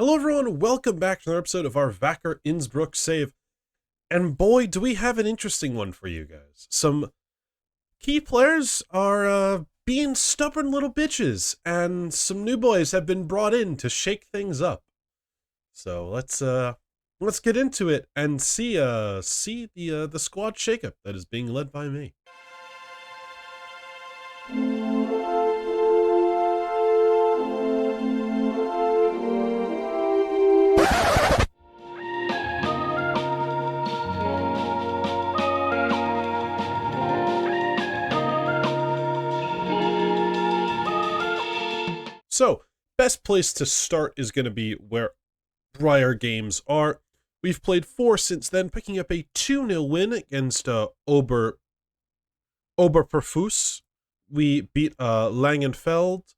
Hello everyone, welcome back to another episode of our Wacker Innsbruck save. And boy, do we have an interesting one for you guys. Some key players are being stubborn little bitches, and some new boys have been brought in to shake things up. So let's get into it and see the squad shakeup that is being led by me. So, best place to start is going to be where prior games are. We've played 4 since then, picking up a 2-0 win against Oberperfus. We beat Langenfeld,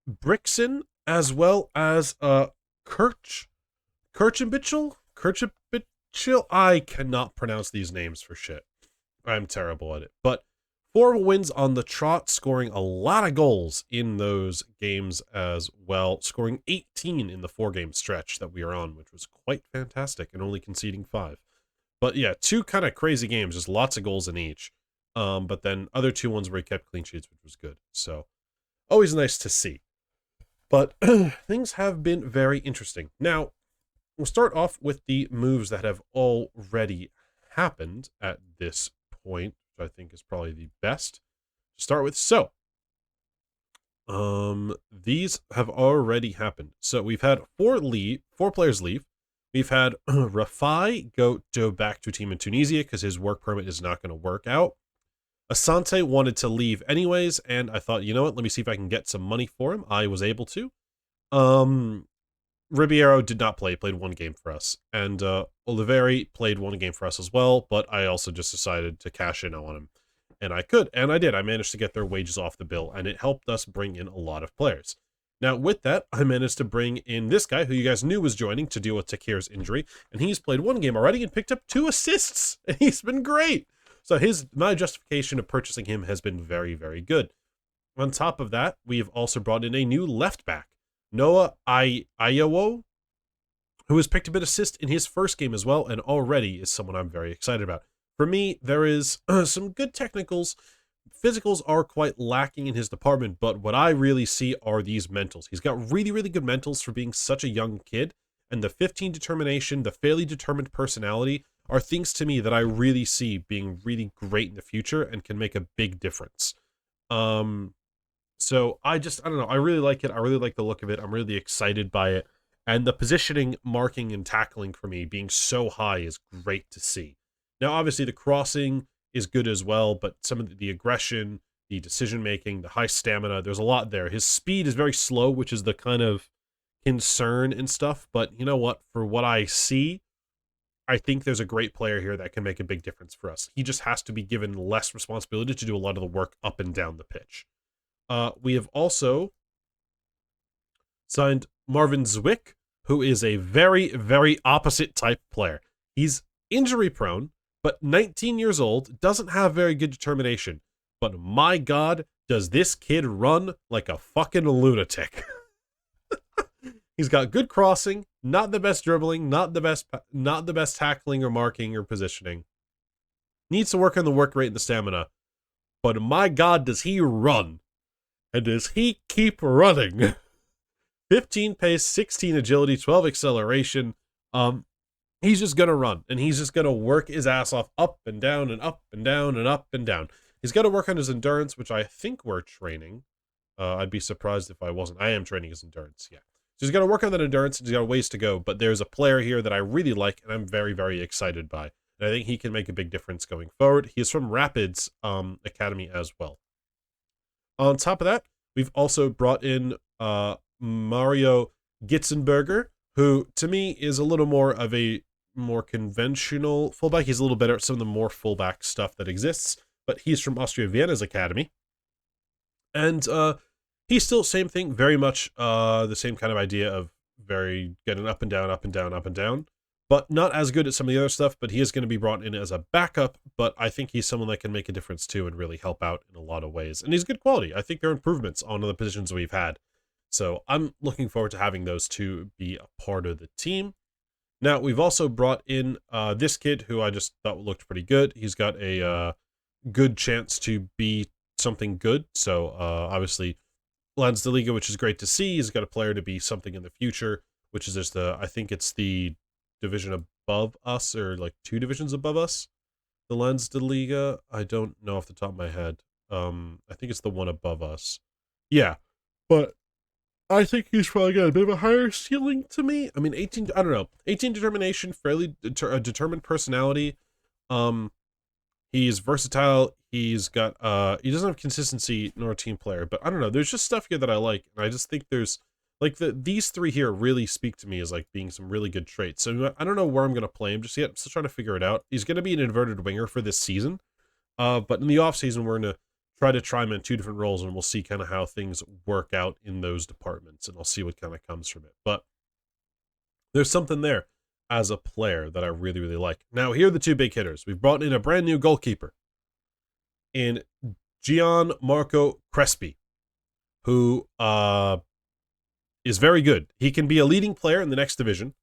Brixen, as well as Kirchenbitchel? I cannot pronounce these names for shit. I'm terrible at it. But 4 wins on the trot, scoring a lot of goals in those games as well, scoring 18 in the 4-game stretch that we are on, which was quite fantastic, and only conceding 5. But yeah, 2 kind of crazy games, just lots of goals in each. But then other 2 ones where he kept clean sheets, which was good. So always nice to see. But things have been very interesting. Now, we'll start off with the moves that have already happened at this point, which I think is probably the best to start with. So, these have already happened. So we've had 4 players leave. We've had Rafai go back to a team in Tunisia because his work permit is not going to work out. Asante wanted to leave anyways, and I thought, you know what, let me see if I can get some money for him. I was able to. Ribeiro did not play, played 1 game for us. And Oliveri played 1 game for us as well, but I also just decided to cash in on him. And I could, and I did. I managed to get their wages off the bill, and it helped us bring in a lot of players. Now, with that, I managed to bring in this guy, who you guys knew was joining to deal with Takir's injury, and he's played 1 game already and picked up 2 assists, and he's been great. So my justification of purchasing him has been very, very good. On top of that, we've also brought in a new left back, Noah Iowo, who has picked up an assist in his first game as well, and already is someone I'm very excited about. For me, there is some good technicals. Physicals are quite lacking in his department, but what I really see are these mentals. He's got really, really good mentals for being such a young kid, and the 15 determination, the fairly determined personality are things to me that I really see being really great in the future and can make a big difference. So I don't know. I really like it. I really like the look of it. I'm really excited by it. And the positioning, marking, and tackling for me being so high is great to see. Now, obviously, the crossing is good as well, but some of the aggression, the decision-making, the high stamina, there's a lot there. His speed is very slow, which is the kind of concern and stuff. But you know what? For what I see, I think there's a great player here that can make a big difference for us. He just has to be given less responsibility to do a lot of the work up and down the pitch. We have also signed Marvin Zwick, who is a very, very opposite type player. He's injury prone, but 19 years old, doesn't have very good determination. But my God, does this kid run like a fucking lunatic. He's got good crossing, not the best dribbling, not the best tackling or marking or positioning. Needs to work on the work rate and the stamina. But my God, does he run? And does he keep running? 15 pace, 16 agility, 12 acceleration. He's just going to run, and he's just going to work his ass off up and down and up and down and up and down. He's got to work on his endurance, which I think we're training. I'd be surprised if I wasn't. I am training his endurance, yeah. So he's got to work on that endurance, and he's got a ways to go, but there's a player here that I really like, and I'm very, very excited by. And I think he can make a big difference going forward. He is from Rapids Academy as well. On top of that, we've also brought in Mario Gitzenberger, who to me is a little more of a more conventional fullback. He's a little better at some of the more fullback stuff that exists, but he's from Austria Vienna's academy. And he's still same thing, very much the same kind of idea of very getting up and down, up and down, up and down. But not as good at some of the other stuff, but he is going to be brought in as a backup, but I think he's someone that can make a difference too and really help out in a lot of ways. And he's good quality. I think there are improvements on the positions we've had. So I'm looking forward to having those two be a part of the team. Now, we've also brought in this kid who I just thought looked pretty good. He's got a good chance to be something good. So obviously, Landesliga, which is great to see. He's got a player to be something in the future, which is just I think it's the division above us, or like two divisions above us. The Landesliga, I don't know off the top of my head. I think it's the one above us. Yeah, but I think he's probably got a bit of a higher ceiling to me. I mean, 18, I don't know. 18 determination, fairly determined personality. He's versatile. He's got, he doesn't have consistency nor a team player, but I don't know. There's just stuff here that I like. And I just think there's, like, these three here really speak to me as, like, being some really good traits. So I don't know where I'm going to play him just yet. I'm still trying to figure it out. He's going to be an inverted winger for this season. But in the offseason, we're going to try him in two different roles, and we'll see kind of how things work out in those departments, and I'll see what kind of comes from it. But there's something there as a player that I really, really like. Now, here are the two big hitters. We've brought in a brand new goalkeeper in Gianmarco Crespi, who is very good. He can be a leading player in the next division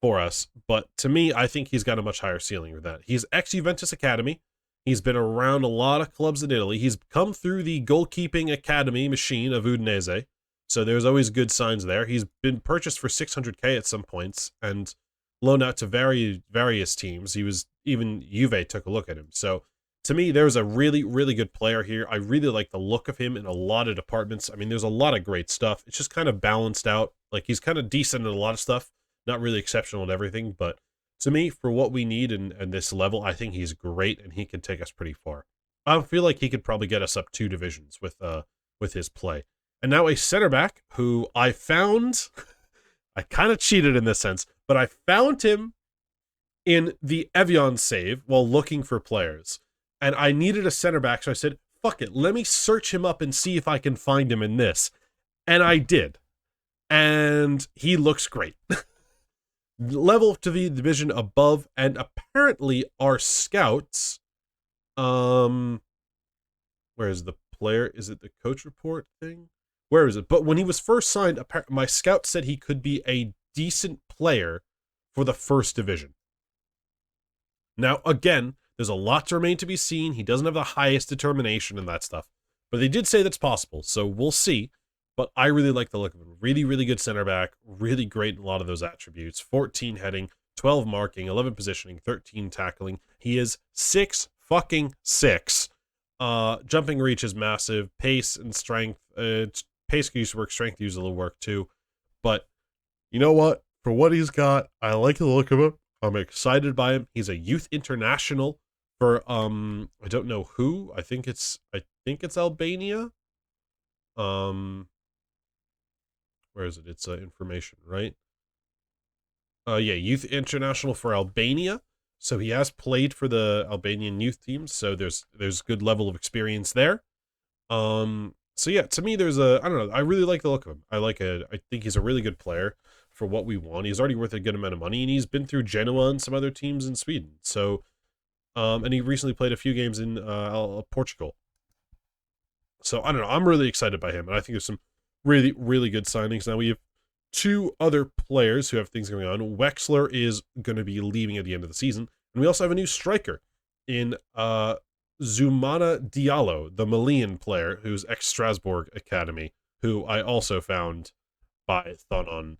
for us, but to me, I think he's got a much higher ceiling than that. He's ex-Juventus Academy. He's been around a lot of clubs in Italy. He's come through the goalkeeping academy machine of Udinese, so there's always good signs there. He's been purchased for 600K at some points and loaned out to various teams. He was, even Juve took a look at him. So to me, there's a really, really good player here. I really like the look of him in a lot of departments. I mean, there's a lot of great stuff. It's just kind of balanced out. Like, he's kind of decent in a lot of stuff, not really exceptional at everything, but to me, for what we need in this level, I think he's great, and he can take us pretty far. I feel like he could probably get us up two divisions with his play. And now a center back who I found, I kind of cheated in this sense, but I found him in the Evian save while looking for players. And I needed a center back, so I said, fuck it, let me search him up and see if I can find him in this. And I did. And he looks great. Level to the division above, and apparently our scouts, where is the player? Is it the coach report thing? Where is it? But when he was first signed, my scout said he could be a decent player for the first division. Now, again, there's a lot to remain to be seen. He doesn't have the highest determination and that stuff, but they did say that's possible, so we'll see. But I really like the look of him. Really, really good center back. Really great in a lot of those attributes. 14 heading, 12 marking, 11 positioning, 13 tackling. He is 6'6". Jumping reach is massive. Pace and strength. Pace can use to work. Strength use a little work too. But you know what? For what he's got, I like the look of him. I'm excited by him. He's a youth international for I don't know who. I think it's Albania. Where is it? It's information, right? Yeah, youth international for Albania. So he has played for the Albanian youth team. So there's good level of experience there. So yeah, to me, I don't know. I really like the look of him. I think he's a really good player for what we want. He's already worth a good amount of money, and he's been through Genoa and some other teams in Sweden. So, and he recently played a few games in Portugal. So I don't know. I'm really excited by him, and I think there's some really, really good signings. Now we have two other players who have things going on. Wexler is going to be leaving at the end of the season, and we also have a new striker in Zoumana Diallo, the Malian player who's ex-Strasbourg Academy, who I also found by Thonon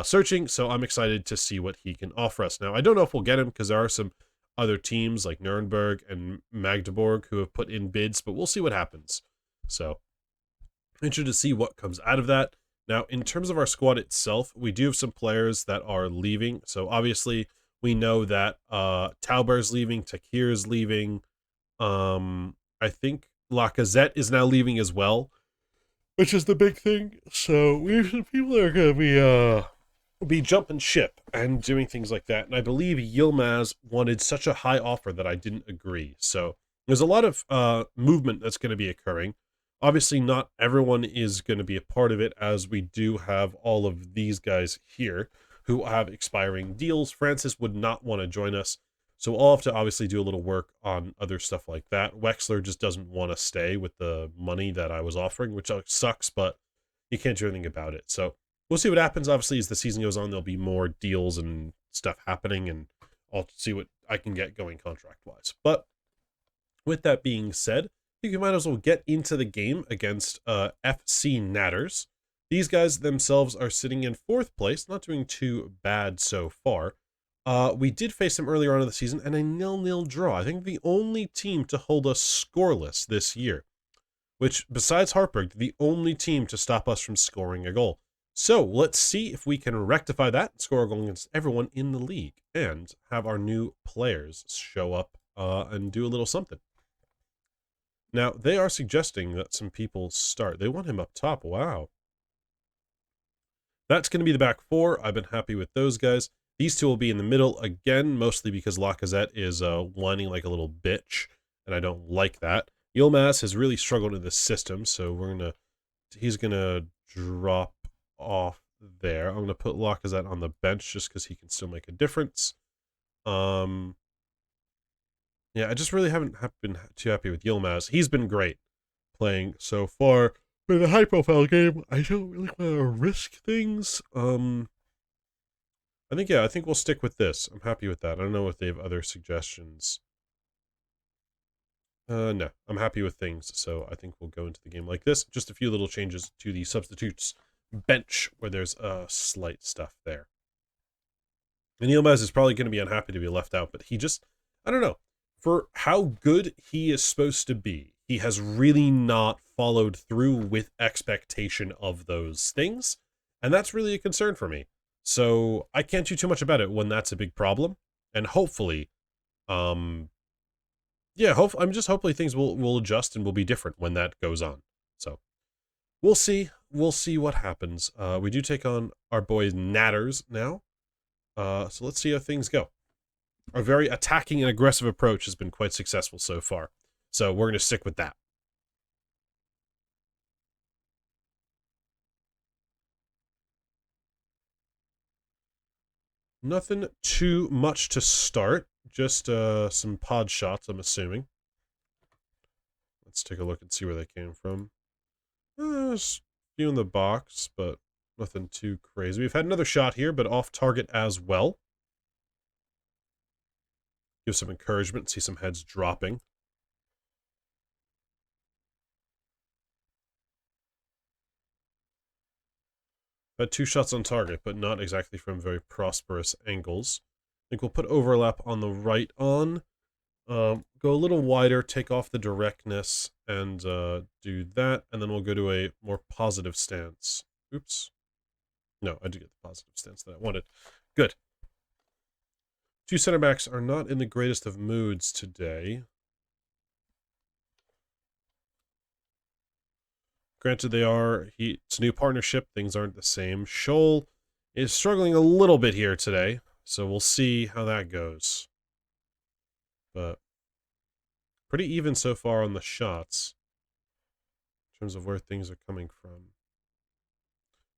searching, so I'm excited to see what he can offer us. Now, I don't know if we'll get him because there are some other teams like Nuremberg and Magdeburg who have put in bids, but we'll see what happens. So, interested to see what comes out of that. Now, in terms of our squad itself, we do have some players that are leaving. So, obviously, we know that Tauber's leaving, Takir's leaving. I think Lacazette is now leaving as well, which is the big thing. So, we have some people that are going to be jumping ship and doing things like that. And I believe Yilmaz wanted such a high offer that I didn't agree. So, there's a lot of movement that's going to be occurring. Obviously, not everyone is going to be a part of it, as we do have all of these guys here who have expiring deals. Francis would not want to join us, so I'll have to obviously do a little work on other stuff like that. Wexler just doesn't want to stay with the money that I was offering, which sucks, but You can't do anything about it. So we'll see what happens. Obviously, as the season goes on, there'll be more deals and stuff happening, and I'll see what I can get going contract-wise. But with that being said, I think you might as well get into the game against FC Natters. These guys themselves are sitting in 4th place, not doing too bad so far. We did face them earlier on in the season, and a 0-0 draw. I think the only team to hold us scoreless this year, which, besides Hartberg, the only team to stop us from scoring a goal. So let's see if we can rectify that and score a goal against everyone in the league and have our new players show up and do a little something. Now, they are suggesting that some people start. They want him up top. Wow. That's going to be the back 4. I've been happy with those guys. These two will be in the middle again, mostly because Lacazette is whining like a little bitch, and I don't like that. Yilmaz has really struggled in this system, so he's gonna drop off there. I'm gonna put Lacazette on the bench just because he can still make a difference. Yeah, I just really haven't been too happy with Yilmaz. He's been great playing so far. But in a high-profile game, I don't really want to risk things. I think we'll stick with this. I'm happy with that. I don't know if they have other suggestions. No, I'm happy with things, so I think we'll go into the game like this. Just a few little changes to the substitutes bench where there's slight stuff there. And Yilmaz is probably going to be unhappy to be left out, but he just, I don't know. For how good he is supposed to be, he has really not followed through with expectation of those things, and that's really a concern for me. So I can't do too much about it when that's a big problem, and hopefully, hopefully things will adjust and will be different when that goes on. So we'll see what happens. We do take on our boys Natters now. So let's see how things go. Our very attacking and aggressive approach has been quite successful so far. So we're going to stick with that. Nothing too much to start. Just some pod shots, I'm assuming. Let's take a look and see where they came from. Just a few in the box, but nothing too crazy. We've had another shot here, but off target as well. Give some encouragement, see some heads dropping. Had 2 shots on target, but not exactly from very prosperous angles. I think we'll put overlap on the right on. Go a little wider, take off the directness, and do that, and then we'll go to a more positive stance. Oops. No, I did get the positive stance that I wanted. Good. 2 center backs are not in the greatest of moods today. Granted, it's a new partnership, things aren't the same. Scholl is struggling a little bit here today, so we'll see how that goes. But pretty even so far on the shots in terms of where things are coming from.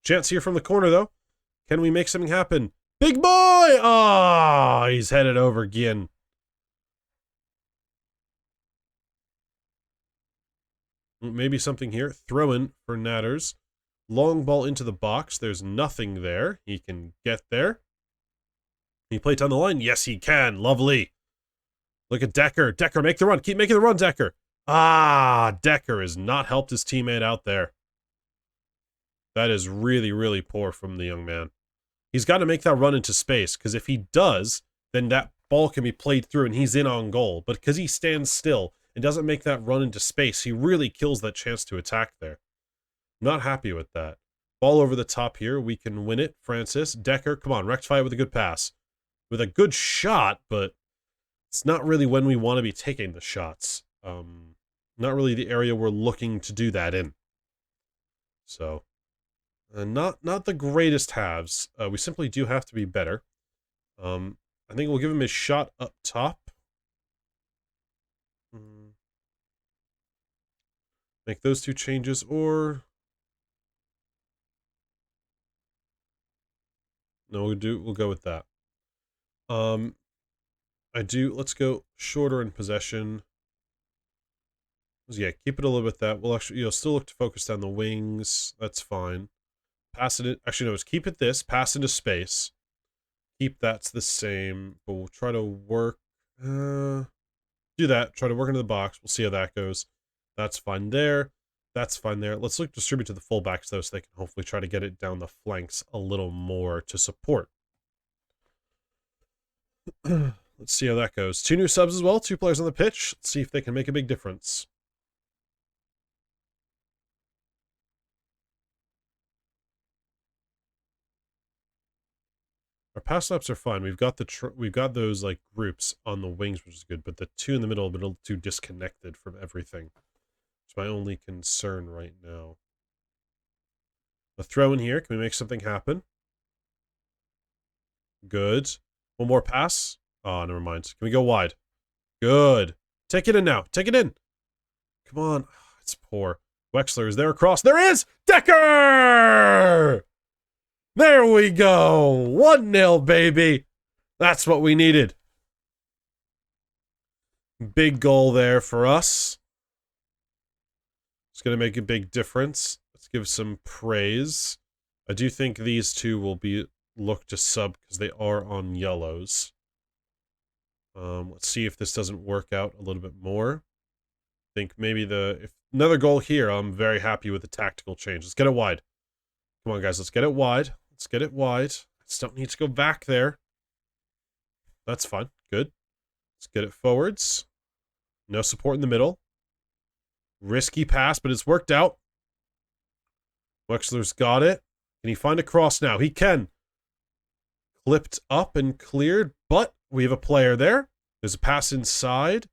Chance here from the corner, though. Can we make something happen? Big boy! Ah, he's headed over again. Maybe something here. Throw in for Natters. Long ball into the box. There's nothing there. He can get there. Can he play down the line? Yes, he can. Lovely. Look at Decker. Decker, make the run. Keep making the run, Decker. Ah, Decker has not helped his teammate out there. That is really, really poor from the young man. He's got to make that run into space, because if he does, then that ball can be played through and he's in on goal. But because he stands still and doesn't make that run into space, he really kills that chance to attack there. Not happy with that. Ball over the top here. We can win it. Francis. Decker, come on, rectify it with a good pass. With a good shot, but it's not really when we want to be taking the shots. Not really the area we're looking to do that in. So, not the greatest halves. We simply do have to be better. I think we'll give him his shot up top. Make those 2 changes, or no, we'll go with that. Let's go shorter in possession. Yeah, keep it a little bit that. We'll actually, still look to focus down the wings. That's fine. Pass it in. Actually, no, it's keep it this. Pass into space. Keep that's the same. But we'll try to work. Do that. Try to work into the box. We'll see how that goes. That's fine there. That's fine there. Let's look distribute to the fullbacks, though, so they can hopefully try to get it down the flanks a little more to support. Let's see how that goes. 2 new subs as well. 2 players on the pitch. Let's see if they can make a big difference. Our pass laps are fine. We've got those like groups on the wings, which is good, but the 2 in the middle have been a little too disconnected from everything. It's my only concern right now. A throw in here. Can we make something happen? Good. One more pass. Oh, never mind. Can we go wide? Good. Take it in now. Take it in. Come on. It's poor. Wexler, is there a cross? There is! Decker! There we go. 1-0, baby. That's what we needed. Big goal there for us. It's going to make a big difference. Let's give some praise. I do think these 2 will be looked to sub because they are on yellows. Let's see if this doesn't work out a little bit more. I think maybe if another goal here, I'm very happy with the tactical change. Let's get it wide. Come on, guys. Let's get it wide. Let's get it wide. Just don't need to go back there. That's fine. Good. Let's get it forwards. No support in the middle. Risky pass, but it's worked out. Wexler's got it. Can he find a cross now? He can. Clipped up and cleared, but we have a player there. There's a pass inside.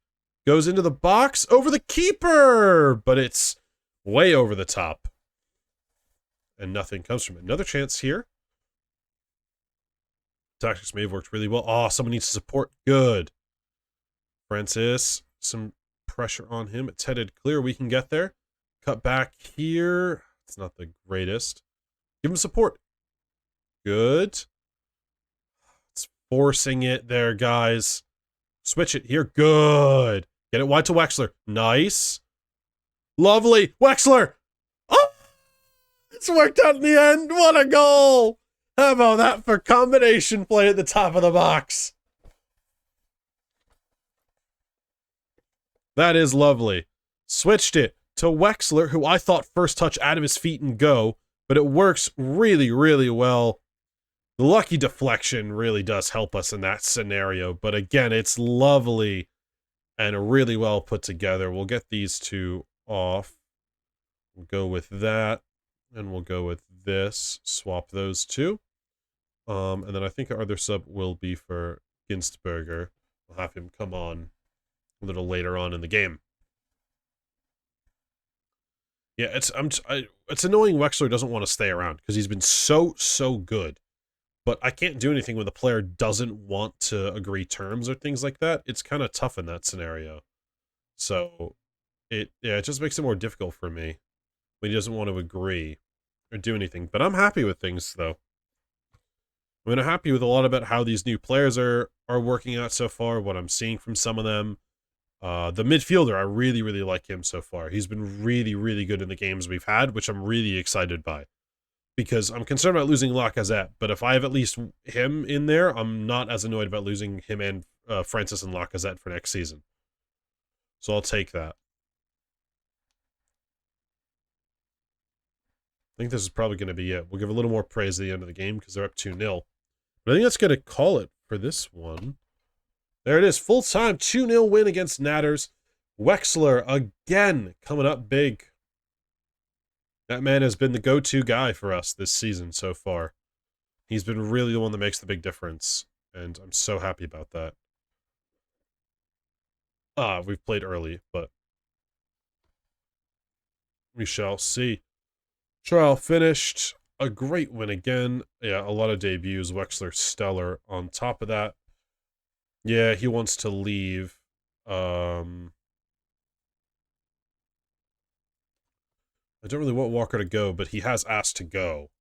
Goes into the box. Over the keeper! But it's way over the top. And nothing comes from it. Another chance here. Tactics may have worked really well. Oh, someone needs to support. Good. Francis. Some pressure on him. It's headed clear. We can get there. Cut back here. It's not the greatest. Give him support. Good. It's forcing it there, guys. Switch it here. Good. Get it wide to Wexler. Nice. Lovely. Wexler. Oh! It's worked out in the end. What a goal. How about that for combination play at the top of the box? That is lovely. Switched it to Wexler, who I thought first touch out of his feet and go, but it works really, really well. The lucky deflection really does help us in that scenario, but again, it's lovely and really well put together. We'll get these 2 off. We'll go with that, and we'll go with this. Swap those 2. And then I think our other sub will be for Ginstberger. We'll have him come on a little later on in the game. Yeah, it's annoying Wexler doesn't want to stay around because he's been so good. But I can't do anything when the player doesn't want to agree terms or things like that. It's kind of tough in that scenario. So it just makes it more difficult for me when he doesn't want to agree or do anything. But I'm happy with things though. I mean, I'm happy with a lot about how these new players are working out so far, what I'm seeing from some of them. The midfielder, I really, really like him so far. He's been really, really good in the games we've had, which I'm really excited by. Because I'm concerned about losing Lacazette, but if I have at least him in there, I'm not as annoyed about losing him and Francis and Lacazette for next season. So I'll take that. I think this is probably going to be it. We'll give a little more praise at the end of the game because they're up 2-0. But I think that's going to call it for this one. There it is. Full-time 2-0 win against Natters. Wexler again coming up big. That man has been the go-to guy for us this season so far. He's been really the one that makes the big difference. And I'm so happy about that. We've played early, but we shall see. Trial finished. A great win again. Yeah, a lot of debuts. Wexler stellar. On top of that, yeah, he wants to leave. I don't really want Wacker to go, but he has asked to go.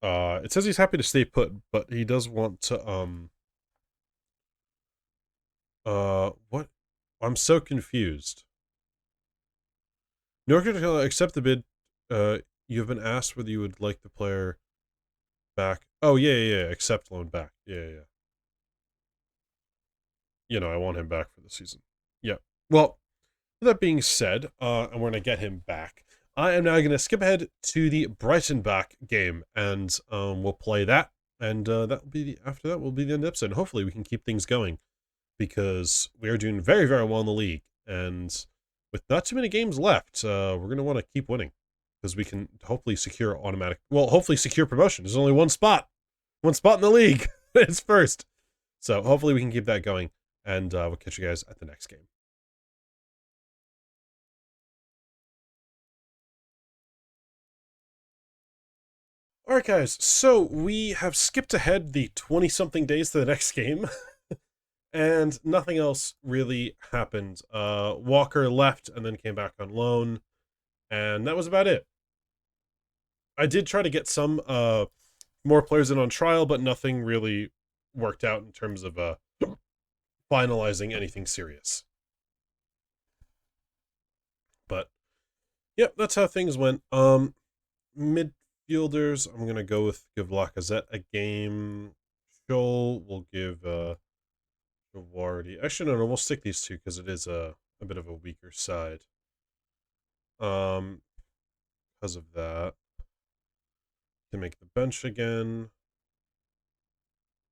It says he's happy to stay put, but he does want to, what? I'm so confused. In order to accept the bid, you have been asked whether you would like the player back. Oh, yeah. Accept loan back. Yeah. I want him back for the season. Yeah. Well, with that being said, and we're going to get him back, I am now going to skip ahead to the Brighton back game, and we'll play that. And that will be after that will be the end of the episode. And hopefully we can keep things going, because we are doing very, very well in the league. And with not too many games left, we're going to want to keep winning, because we can hopefully secure hopefully secure promotion. There's only one spot in the league. It's first. So hopefully we can keep that going, and we'll catch you guys at the next game. Alright guys, so we have skipped ahead the 20-something days to the next game, and nothing else really happened. Wacker left and then came back on loan, and that was about it. I did try to get some more players in on trial, but nothing really worked out in terms of finalizing anything serious. But, yep, that's how things went. Midfielders, I'm going to give Lacazette a game. Scholl will give Javardi. Actually, no, we'll stick these two because it is a bit of a weaker side. Because of that. Can make the bench again.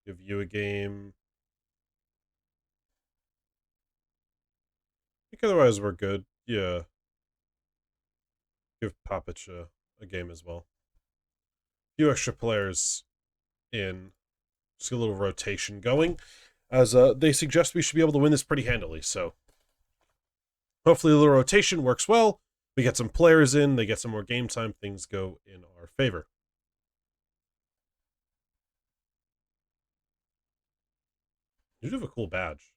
Give you a game. I think otherwise we're good. Yeah. Give Papic a game as well. A few extra players in. Just a little rotation going, as they suggest we should be able to win this pretty handily. So hopefully the little rotation works well. We get some players in, they get some more game time, things go in our favor. You do have a cool badge.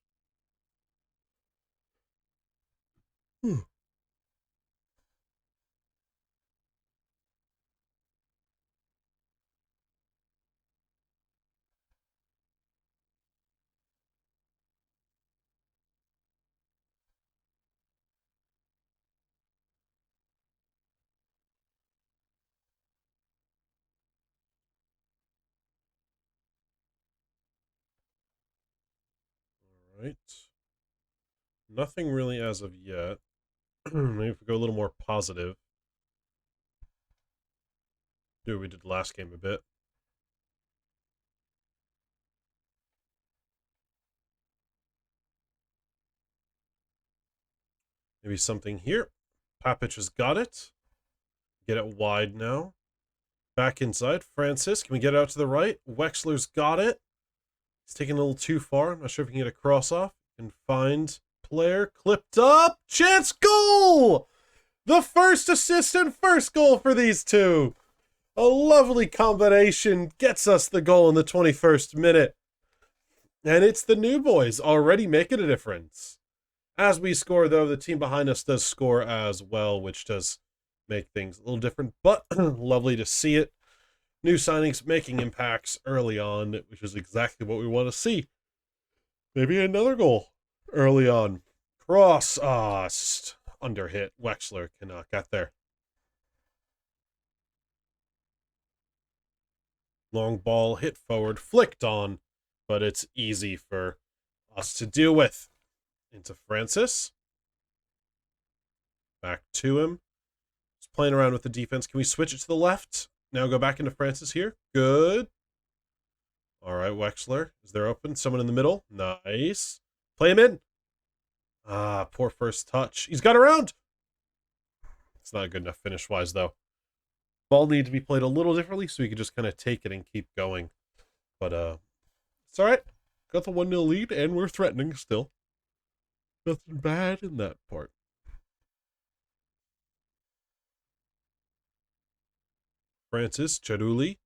Alright. Nothing really as of yet. Maybe if we go a little more positive. Do what we did last game a bit. Maybe something here. Papic has got it. Get it wide now. Back inside. Francis, can we get it out to the right? Wexler's got it. He's taking a little too far. I'm not sure if he can get a cross off. Can find player. Clipped up. Chance goal! The first assist and first goal for these two. A lovely combination gets us the goal in the 21st minute. And it's the new boys already making a difference. As we score, though, the team behind us does score as well, which does make things a little different, but lovely to see it. New signings making impacts early on, which is exactly what we want to see. Maybe another goal early on. Cross, just under hit. Wexler cannot get there. Long ball hit forward, flicked on, but it's easy for us to deal with. Into Francis. Back to him. Just playing around with the defense. Can we switch it to the left? Now go back into Francis here. Good. All right, Wexler. Is there open? Someone in the middle. Nice. Play him in. Poor first touch. He's got around. It's not good enough finish-wise, though. Ball needed to be played a little differently so we could just kind of take it and keep going. But, it's all right. Got the 1-0 lead, and we're threatening still. Nothing bad in that part. Francis, Charuli.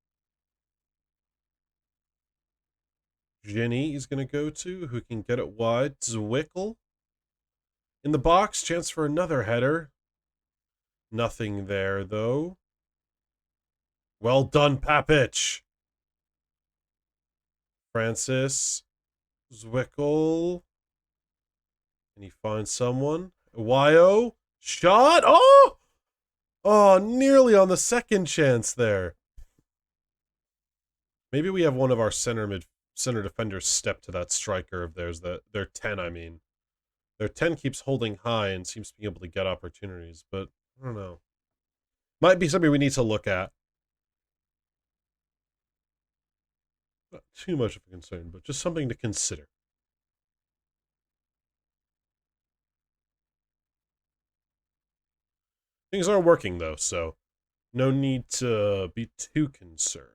Jenny is going to go to, who can get it wide. Zwickel. In the box, chance for another header. Nothing there, though. Well done, Papic. Francis. Zwickel. Can he find someone? Wyo. Shot. Oh! Oh, nearly on the second chance there. Maybe we have one of our center defenders step to that striker of theirs. Their 10, I mean. Their 10 keeps holding high and seems to be able to get opportunities, but I don't know. Might be something we need to look at. Not too much of a concern, but just something to consider. Things are working, though, so no need to be too concerned.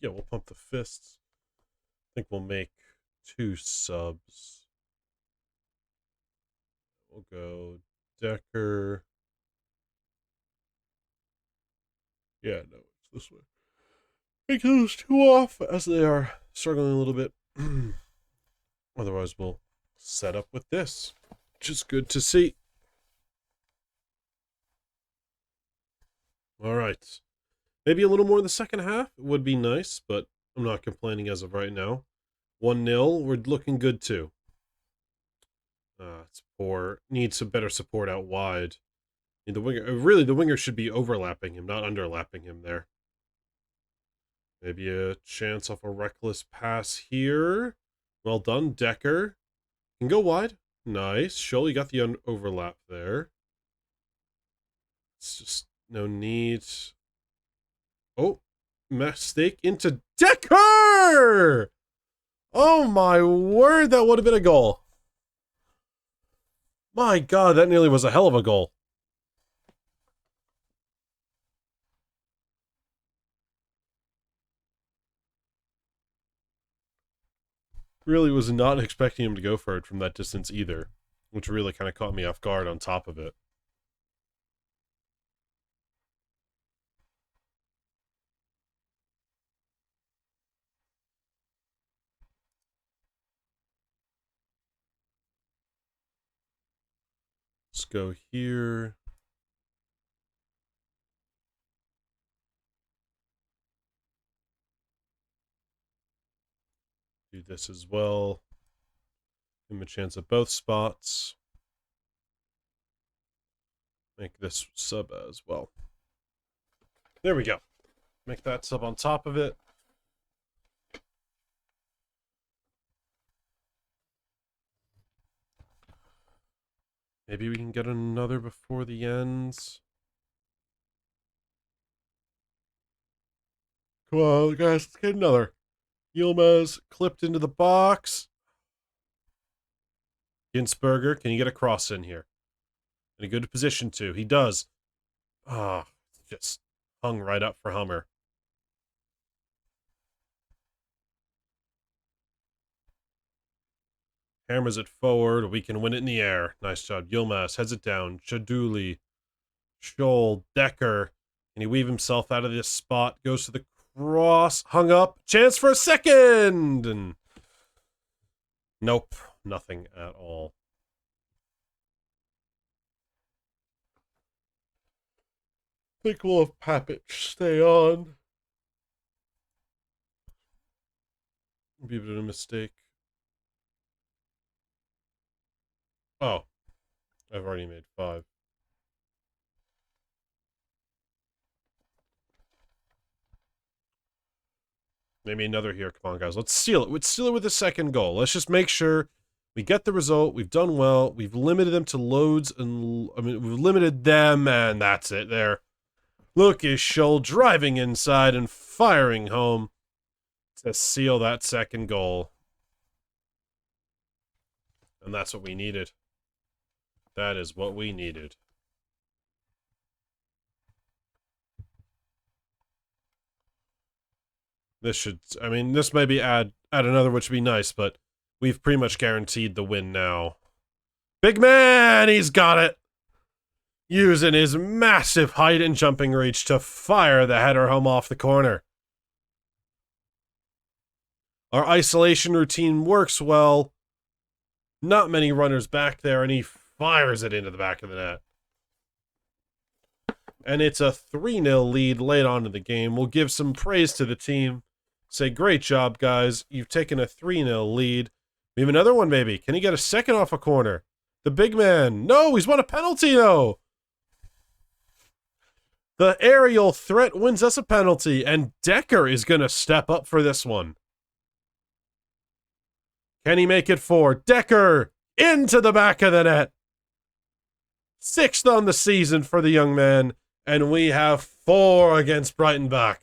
Yeah, we'll pump the fists. I think we'll make 2 subs. We'll go Decker. Yeah, no, it's this way. Take those 2 off as they are struggling a little bit. Otherwise, we'll set up with this, which is good to see. All right. Maybe a little more in the second half would be nice, but I'm not complaining as of right now. 1-0, we're looking good too. It's poor. Needs some better support out wide. And the winger, really, the winger should be overlapping him, not underlapping him there. Maybe a chance off a reckless pass here. Well done, Decker. Can go wide. Nice. Scholl, you got the overlap there. It's just no need. Oh, mistake into Decker! Oh my word, that would have been a goal. My God, that nearly was a hell of a goal. Really was not expecting him to go for it from that distance either, which really kind of caught me off guard on top of it. Let's go here. Do this as well. Give him a chance at both spots. Make this sub as well. There we go. Make that sub on top of it. Maybe we can get another before the ends. Come on, guys, let's get another. Yilmaz clipped into the box. Ginsberger, can you get a cross in here? In a good position, too. He does. Just hung right up for Hummer. Hammers it forward. We can win it in the air. Nice job. Yilmaz heads it down. Chaduli. Scholl. Decker. Can he weave himself out of this spot? Goes to the cross. Hung up. Chance for a second! And nope. Nothing at all. I think we'll have Papic stay on. Be a bit of a mistake. Oh. I've already made 5. Maybe another here. Come on, guys. Let's seal it. Let's seal it with a second goal. Let's just make sure we get the result. We've done well. We've limited them to loads, and we've limited them, and that's it there. Lucas Scholl driving inside and firing home to seal that second goal. And that's what we needed. That is what we needed. This should, I mean, this maybe add another, which would be nice, but we've pretty much guaranteed the win now. Big man, he's got it. Using his massive height and jumping reach to fire the header home off the corner. Our isolation routine works well. Not many runners back there, and he fires it into the back of the net. And it's a 3-0 lead late on in the game. We'll give some praise to the team. Say, great job, guys. You've taken a 3-0 lead. We have another one, maybe. Can he get a second off a corner? The big man. No, he's won a penalty, though. The aerial threat wins us a penalty, and Decker is going to step up for this one. Can he make it 4? Decker into the back of the net. 6th on the season for the young man, and we have 4 against Breitenbach.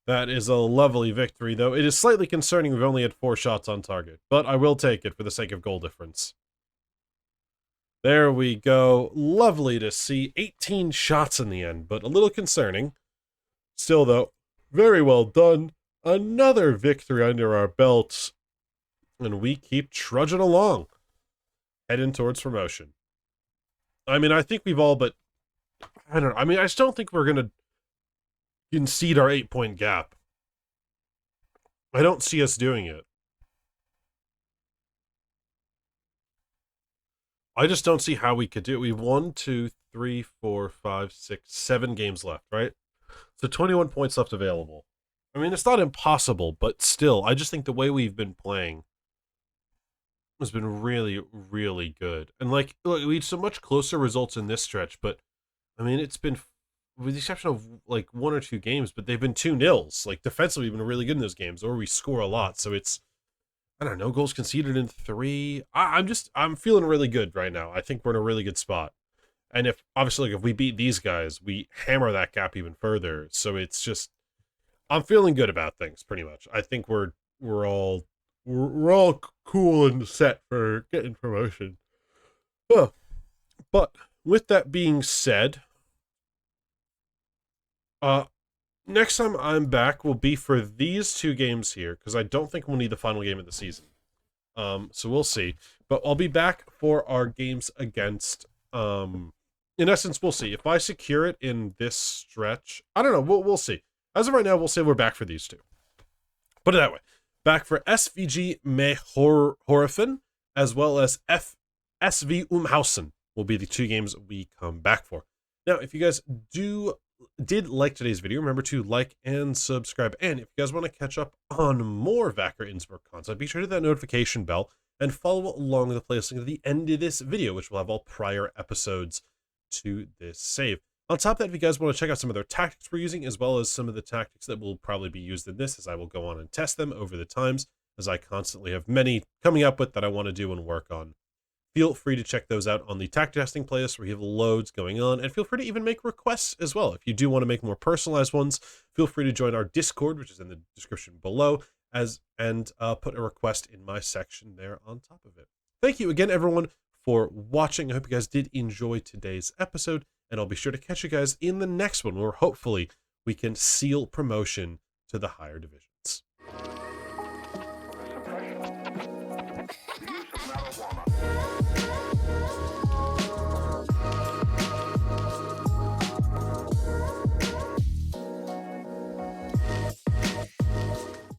That is a lovely victory, though. It is slightly concerning we've only had 4 shots on target, but I will take it for the sake of goal difference. There we go. Lovely to see. 18 shots in the end, but a little concerning. Still, though, very well done. Another victory under our belts, and we keep trudging along, heading towards promotion. I mean, I think we've all but... I don't know. I mean, I just don't think we're going to concede our 8-point gap. I don't see us doing it. I just don't see how we could do it. We have 1, 2, 3, 4, 5, 6, 7 games left, right? So 21 points left available. I mean, it's not impossible, but still, I just think the way we've been playing has been really, really good. And, like, look, we had so much closer results in this stretch, but, I mean, it's been, with the exception of, like, 1 or 2 games, but they've been 2-0s. Like, defensively, we've been really good in those games, or we score a lot, so it's, I don't know, goals conceded in 3. I'm feeling really good right now. I think we're in a really good spot. And if, obviously, like, if we beat these guys, we hammer that gap even further. So it's just, I'm feeling good about things, pretty much. I think we're all cool and set for getting promotion. Oh, but with that being said, next time I'm back will be for these 2 games here, because I don't think we'll need the final game of the season. So we'll see. But I'll be back for our games against, in essence, we'll see. If I secure it in this stretch, I don't know, we'll see. As of right now, we'll say we're back for these 2. Put it that way. Back for SVG Mehorfen, as well as SV Umhausen will be the 2 games we come back for. Now, if you guys did like today's video, remember to like and subscribe. And if you guys want to catch up on more Wacker Innsbruck content, be sure to hit that notification bell and follow along the playlist to the end of this video, which will have all prior episodes to this save. On top of that, if you guys want to check out some of their tactics we're using, as well as some of the tactics that will probably be used in this, as I will go on and test them over the times, as I constantly have many coming up with that I want to do and work on. Feel free to check those out on the tactic testing playlist, where you have loads going on, and feel free to even make requests as well. If you do want to make more personalized ones, feel free to join our Discord, which is in the description below, and put a request in my section there on top of it. Thank you again, everyone, for watching. I hope you guys did enjoy today's episode, and I'll be sure to catch you guys in the next one, where hopefully we can seal promotion to the higher divisions. Marijuana.